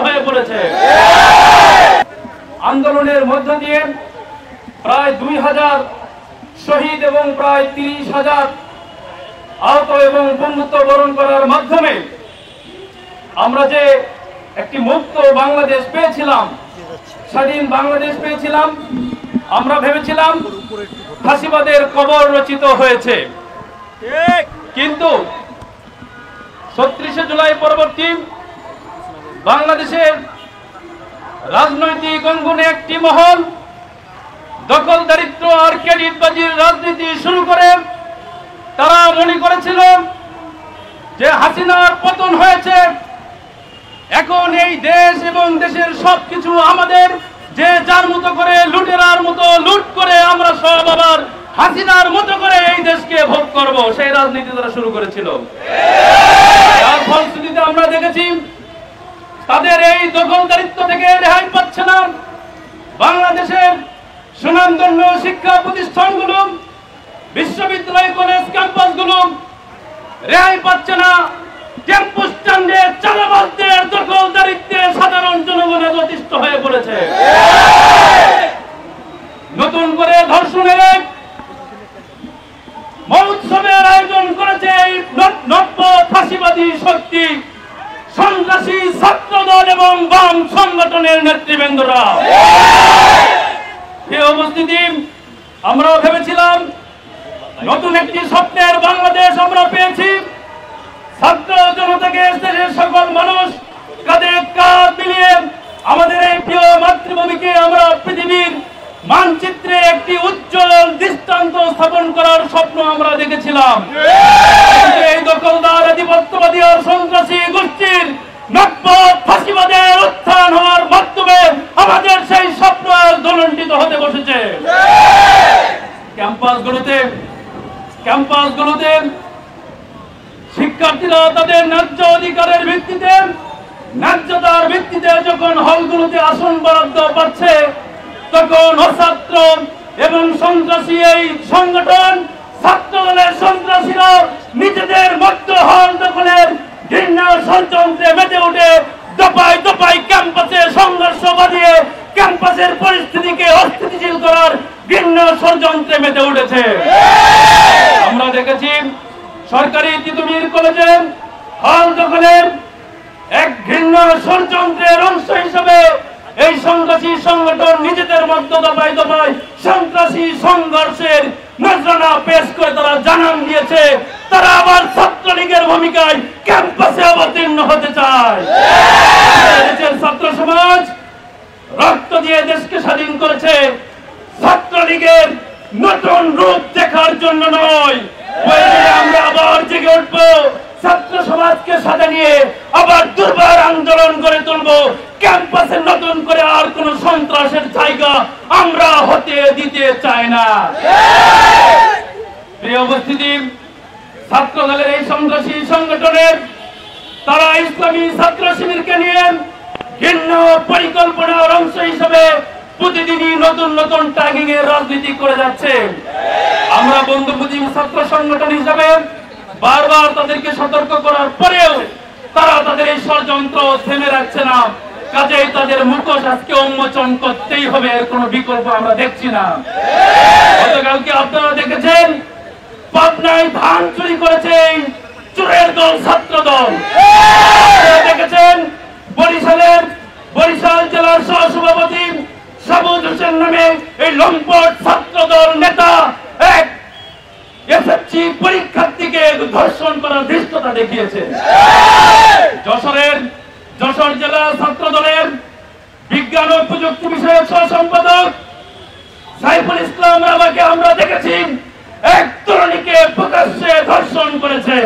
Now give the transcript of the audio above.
হয়ে পড়েছে। আন্দোলনের মধ্য দিয়ে প্রায় 2000 শহীদ এবং প্রায় 30,000 আহত এবং বন্ধুত্ব বরণ করার মাধ্যমে আমরা যে একটি মুক্ত বাংলাদেশ পেয়েছিলাম, স্বাধীন বাংলাদেশ পেয়েছিলাম, আমরা ভেবেছিলাম ফাঁসিবাদের কবর রচিত হয়েছে। কিন্তু ৩৬শে জুলাই পরবর্তী বাংলাদেশের রাজনৈতিক অঙ্গনে একটি মহল দখলদারিত্ব আর ক্রেডিটবাজির রাজনীতি শুরু করে তারা মনে করেছিল যে হাসিনার পতন হয়েছে, এখন এই দেশ এবং দেশের সবকিছু আমাদের, যে যার মতো করে লুটেরার মতো লুট করে আমরা সব আবার হাসিনার মতো করে এই দেশকে ভোগ করব, সেই রাজনীতি তারা শুরু করেছিল। তার ফলশ্রুতিতে আমরা দেখেছি তাদের এই দখলদারিত্ব থেকে রেহাই পাচ্ছে না বাংলাদেশের সুনামধন্য শিক্ষা প্রতিষ্ঠানগুলো, বিশ্ববিদ্যালয়, কলেজ, ক্যাম্পাসগুলো রেহাই পাচ্ছে না। টেম্পো স্ট্যান্ডে চাঁদাবাজদের দখলদারিত্বে সাধারণ জনগণের অতিষ্ঠ হয়ে পড়েছে। নতুন করে ধর্ষণের মহোৎসবের আয়োজন করেছে এই নব্য ফাঁসিবাদী শক্তি, সন্ত্রাসী ছাত্রদল এবং বাম সংগঠনের নেতৃবৃন্দরা। এই উপস্থিতি আমরা ভেবেছিলাম নতুন একটি স্বপ্নের বাংলাদেশ আমরা পেয়েছি। ছাত্র জনতাকে দেশের সকল মানুষ কাঁধে কাঁধ মিলিয়ে আমাদের এই প্রিয় মাতৃভূমিকে আমরা পৃথিবীর মানচিত্রে একটি উজ্জ্বল দৃষ্টান্ত স্থাপন করার স্বপ্ন আমরা দেখেছিলাম। এই দখলদার আধিপত্যবাদী আর সন্ত্রাসী গোষ্ঠীর নব্য ফাঁসিবাদের উত্থান হওয়ার মাধ্যমে আমাদের সেই স্বপ্ন দোলনটিত হতে বসেছে। ক্যাম্পাসগুলোতে শিক্ষার্থীরা তাদের ন্যায্য অধিকারের ভিত্তিতে, ন্যায্যতার ভিত্তিতে যখন হলগুলোতে আসন বরাদ্দ পাচ্ছে, তখন অছাত্র এবং সন্ত্রাসী এই সংগঠন, ছাত্রদলের সন্ত্রাসীরা নিজেদের মধ্য হল দখলের ঘৃণা ষড়যন্ত্রে মেতে উঠে দফায় দফায় ক্যাম্পাসে সংঘর্ষ বাঁধিয়ে ক্যাম্পাসের পরিস্থিতিকে অস্থিতিশীল করার ঘৃণা ষড়যন্ত্রে মেতে উঠেছে। আমরা দেখেছি সরকারি তিতুমির কলেজে হল দখলের এক ঘৃণা ষড়যন্ত্রের অংশ হিসেবে এই সন্ত্রাসী সংগঠন নিজেদের মধ্যে দফায় দফায় সন্ত্রাসী সংঘর্ষের নজরানা পেশ করে তারা জানান দিয়েছে তারা আবার ছাত্রলীগের ভূমিকায় ক্যাম্পাসে অবতীর্ণ হতে চায়। দেশের ছাত্র সমাজ রক্ত দিয়ে দেশকে স্বাধীন করেছে, ছাত্রলীগের নতুন রূপ দেখার জন্য নয়। আমরা আবার জেগে উঠবো, ছাত্র সমাজকে সাথে নিয়ে আবার দুর্বার আন্দোলন করে তুলবো। ক্যাম্পাসে নতুন করে আর কোন সন্ত্রাসের জায়গা আমরা হতে দিতে চাই না। প্রিয় উপস্থিতি, ছাত্র দলের এই সন্ত্রাসী সংগঠনের তারা ইসলামী ছাত্র শিবিরকে নিয়ে ভিন্ন পরিকল্পনার অংশ হিসেবে প্রতিদিনই নতুন নতুন ট্যাগিং এর রাজনীতি করে যাচ্ছে। আমরা বন্ধুপ্রতিম ছাত্র সংগঠন হিসেবে বারবার তাদেরকে সতর্ক করার পরেও তারা তাদের এই ষড়যন্ত্র থেমে রাখছে না। কাজেই তাদের মুখোশ আজকে উন্মোচন করতেই হবে, এর কোনো বিকল্প আমরা দেখছি না। গতকালকে আপনারা দেখেছেন পাবনায় ধান চুরি করেছে চোরের দল, ছাত্র দল। দেখেছেন বরিশাল জেলার সহসভাপতি সাবুদ হোসেন নামে এই লম্পট ছাত্র দল নেতা এক এসএসসি পরীক্ষার্থীকে ধর্ষণ করার ধৃষ্টতা দেখিয়েছে। যশোর জেলা ছাত্র দলের বিজ্ঞান ও প্রযুক্তি বিষয়ক সহ সম্পাদক সাইফুল ইসলাম রাবাকে আমরা দেখেছি এক তরুণীকে প্রকাশ্যে ধর্ষণ করেছে।